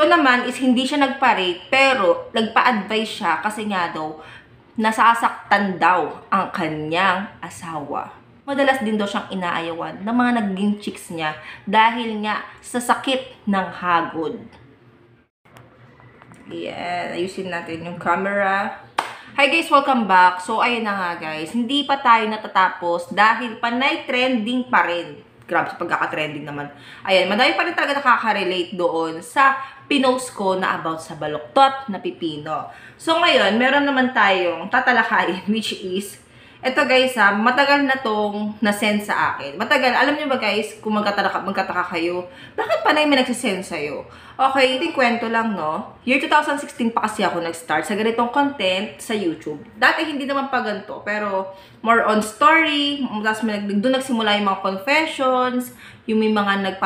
Ito naman is hindi siya nagpa-rate, pero nagpa-advise siya kasi nga daw, nasasaktan daw ang kanyang asawa. Madalas din daw siyang inaayawan ng mga naging chicks niya dahil nga sa sakit ng hagod. Ayan, ayusin natin yung camera. Hi guys, welcome back. So, ayun na nga guys, hindi pa tayo natatapos dahil panay trending pa rin. Grabe sa pagkaka-trending naman. Ayan, madami pa rin talaga nakaka-relate doon sa pinost ko na about sa baluktot na pipino. So, ngayon, meron naman tayong tatalakayin, which is, eto guys ha, matagal na tong na-send sa akin. Matagal, alam niyo ba guys, kung magkataka kayo, bakit panay may nagsisend sa'yo? Okay, ito yung kwento lang, no? Year 2016 pa kasi ako nag-start sa ganitong content sa YouTube. Dati hindi naman pa ganito, pero more on story, tapos doon nagsimula yung mga confessions, yung may mga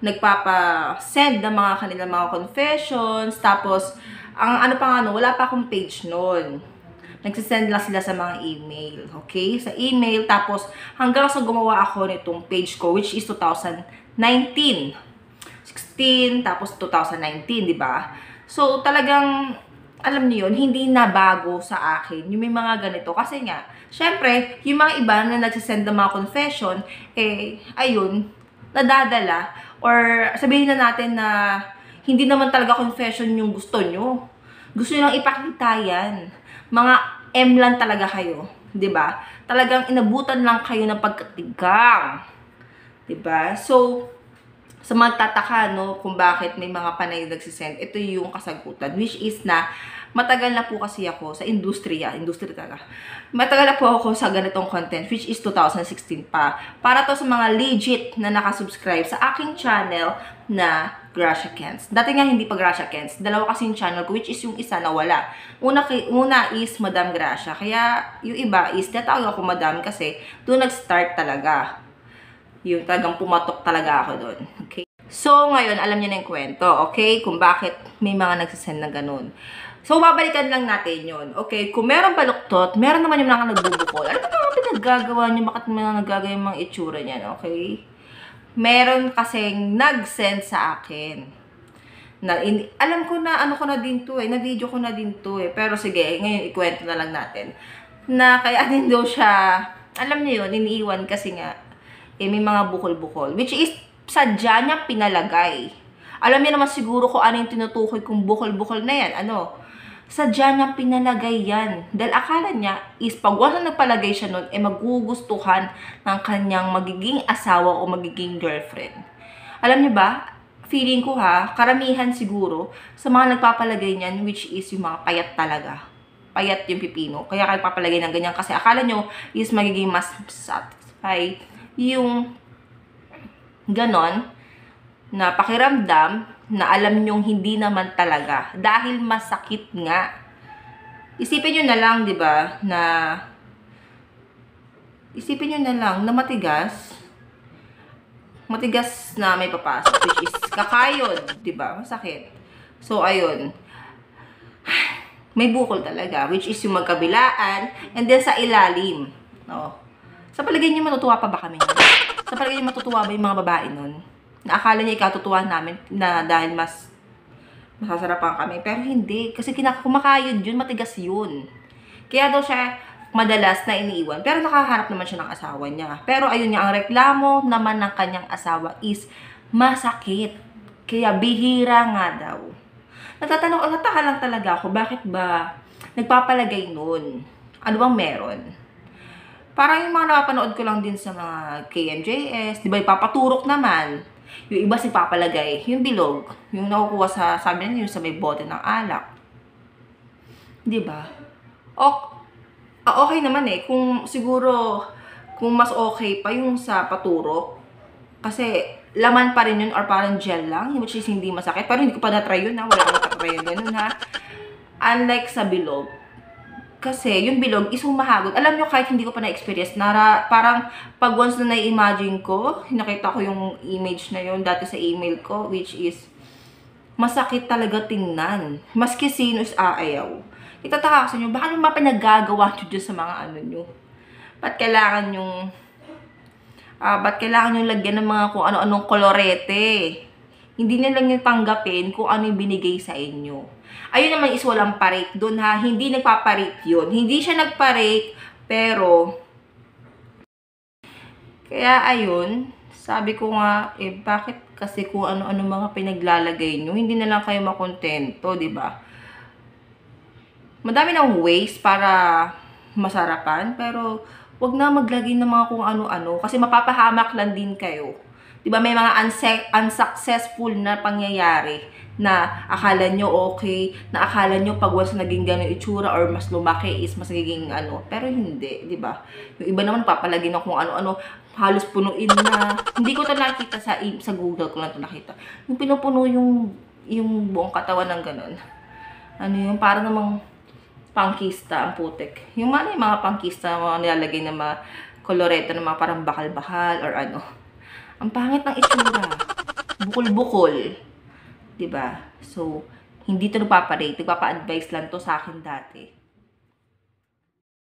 nagpapa-send ng mga kanilang mga confessions, tapos, ang ano pa nga, no, wala pa akong page noon. Nagsisend lang sila sa mga email, okay? Sa email, tapos hanggang sa gumawa ako nitong page ko, which is 2019. 16, tapos 2019, di ba? So, talagang, alam niyo yun, hindi na bago sa akin yung may mga ganito. Kasi nga, syempre, yung mga iba na nagsisend ng mga confession, ayun, nadadala. Or sabihin na natin na hindi naman talaga confession yung gusto nyo. Gusto nyo lang ipakita yan. Mga M lang talaga kayo, 'di ba? Talagang inabutan lang kayo ng pagkatigang. 'Di ba? So, sa magtataka no kung bakit may mga panay nagsisend, ito yung kasagutan, which is na matagal na po kasi ako sa industry talaga. Matagal na po ako sa ganitong content, which is 2016 pa. Para to sa mga legit na nakasubscribe sa aking channel na Gracia Kens. Dati nga hindi pa Gracia Kens. Dalawa kasi yung channel ko, which is yung isa na wala. Una is Madam Gracia. Kaya yung iba is natawag ako Madam kasi doon nag-start talaga. Yung talagang pumatok talaga ako doon. Okay? So, ngayon, alam niyo na yung kwento. Okay? Kung bakit may mga nagsasend na ganun. So, babalikan lang natin yun. Okay? Kung meron baluktot, meron naman yung mga nagbubukol. Ano ba mga pinaggagawa niyo? Bakit mga naggagawa yung mga itsura niyan? Okay? Meron kasing nag-send sa akin. Alam ko na, ano ko na din to na-video ko na din to Pero sige, ngayon ikwento na lang natin. Na kaya din daw siya, alam niyo yun, iniiwan kasi nga, may mga bukol-bukol. Which is, sadya niya pinalagay. Alam niyo naman siguro kung ano yung tinutukoy kung bukol-bukol na yan. Sadya niya pinalagay yan. Dahil akala niya is pag wala nagpalagay siya nun, magugustuhan ng kanyang magiging asawa o magiging girlfriend. Alam niyo ba, feeling ko karamihan siguro sa mga nagpapalagay niyan, which is yung mga payat talaga. Payat yung pipino. Kaya kayo papalagay ng ganyan kasi akala nyo is magiging mas satisfy yung ganon na pakiramdam na alam nyong hindi naman talaga dahil masakit nga. Isipin nyo na lang, 'di ba, isipin nyo na lang na matigas na may papasok, which is kakayod, 'di ba? Masakit. So ayun. May bukol talaga, which is yung magkabilaan and then sa ilalim. Sa palagay niyo matutuwa pa ba kami nun? Sa palagay niyo matutuwa ba yung mga babae nun? Na akala niya ikatutuwa namin na dahil mas masasarapan kami. Pero hindi. Kasi kumakayod yun, matigas yun. Kaya daw siya madalas na iniiwan. Pero nakaharap naman siya ng asawa niya. Pero ayun nga, ang reklamo naman ng kanyang asawa is masakit. Kaya bihira nga daw. Nataka lang talaga ako, bakit ba nagpapalagay nun? Ano bang meron? Parang yung mga napapanood ko lang din sa mga KMJS, di ba, ipapaturok naman. Yung iba si papalagay, yung bilog, yung nakukuha sa, sabi nila, yung sa may bote ng alak. Di ba? Okay naman kung siguro, kung mas okay pa yung sa paturok, kasi laman pa rin yun or parang gel lang, which is hindi masakit. Pero hindi ko pa na-try yun wala ko na-try yun ganun Unlike sa bilog. Kasi yung bilog is humahagod. Alam nyo, kahit hindi ko pa na-experience, parang pag once na na-imagine ko, nakita ko yung image na yun dati sa email ko, which is masakit talaga tingnan. Maski sino is aayaw. Itataka kasi nyo, baka yung mga pinagagawa nyo dyan sa mga ano nyo? Ba't kailangan yung lagyan ng mga kung ano-anong kolorete? Hindi na lang yung tanggapin kung ano yung binigay sa inyo. Ayun naman is walang parake dun ha. Hindi nagpaparake yun. Hindi siya nagparake, pero kaya ayun, sabi ko nga, bakit kasi kung ano-ano mga pinaglalagay nyo, hindi na lang kayo makontento, di ba? Madami ng ways para masarapan, pero wag na maglagay ng mga kung ano-ano kasi mapapahamak lang din kayo. 'Di ba may mga unsuccessful na pangyayari na akala nyo okay, na akala nyo pag once naging gano'ng itsura or mas lumaki is mas nagiging ano, pero hindi, 'di ba? Yung iba naman papalagay ng kung ano-ano, halos punuin na. Hindi ko 'to nakita sa Google ko lang 'to nakita. Yung pinupuno yung buong katawan ng gano'n. Ano yung para namang pangkista ang putek. Yung mga pangkista, mga nilalagay na mga koloreto na mga parang bakal-bakal or ano. Ang pangit ng itsura. Bukol-bukol. 'Di ba? So, hindi to nagpaparate. Nagpapa-advise lang to sa akin dati.